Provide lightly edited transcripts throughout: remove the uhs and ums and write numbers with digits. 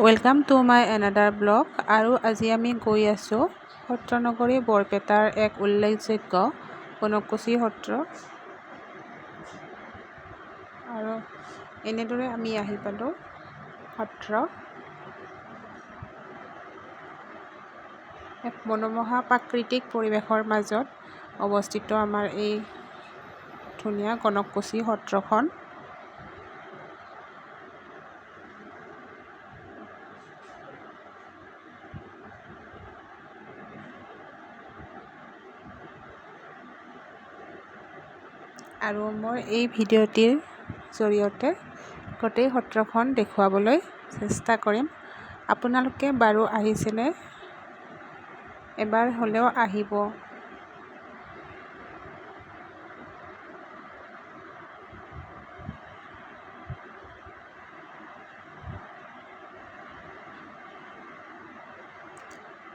Welcome to my another blog. আৰু আজি আমি গৈ আছোঁ সত্ৰনগৰী বৰপেটাৰ এক উল্লেখযোগ্য গণককুছি সত্ৰ। আৰু এনেদৰে আমি আহি পালোঁ সত্ৰ। এক মনোমোহা প্ৰাকৃতিক পৰিৱেশৰ মাজত অৱস্থিত আমাৰ এই ধুনীয়া গণককুছি সত্ৰখন। আৰু মই এই ভিডিঅ'টিৰ জৰিয়তে গোটেই সত্ৰখন দেখুৱাবলৈ চেষ্টা কৰিম। আপোনালোকে বাৰু আহিছেনে? এবাৰ হ'লেও আহিব।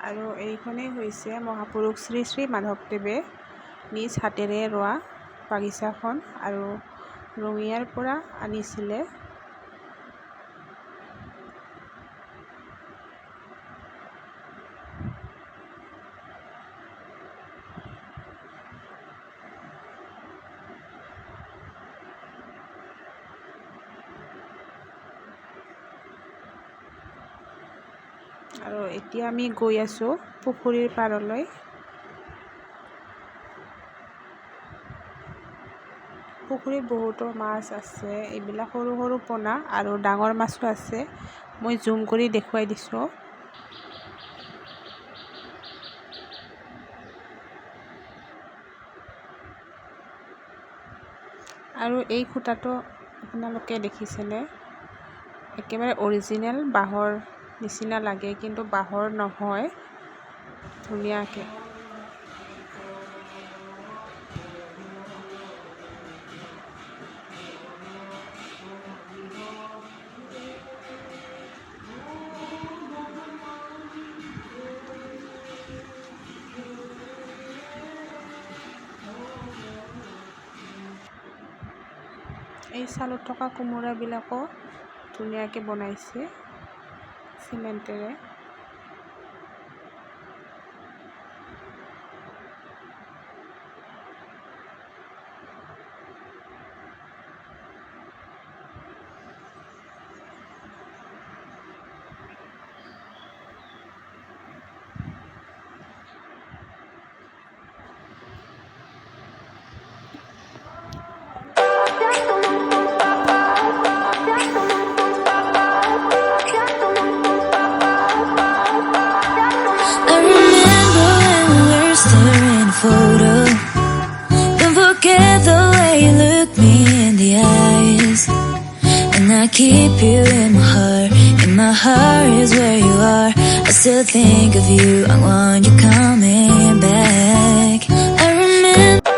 আৰু এইখনেই হৈছে মহাপুৰুষ শ্ৰী শ্ৰী মাধৱদেৱে নিজ হাতেৰে ৰোৱা বাগিচাখন আৰু ৰঙিয়াৰ পৰা আনিছিলে। আৰু এতিয়া আমি গৈ আছোঁ পুখুৰীৰ পাৰলৈ। পুখুৰীত বহুতো মাছ আছে, এইবিলাক সৰু সৰু পোনা আৰু ডাঙৰ মাছো আছে। মই জুম কৰি দেখুৱাই দিছোঁ। আৰু এই খুঁটাটো আপোনালোকে দেখিছেনে? একেবাৰে অৰিজিনেল বাঁহৰ নিচিনা লাগে, কিন্তু বাঁহৰ নহয়। ধুনীয়াকৈ এই চালত থকা কোমোৰাবিলাকো ধুনীয়াকৈ বনাইছে চিমেণ্টেৰে। Photo. Don't forget the way you look me in the eyes, and I keep you in my heart. In my heart is where you are. I still think of you. I want you coming back. I remember.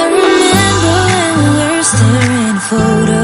I remember when we were staring at a photo.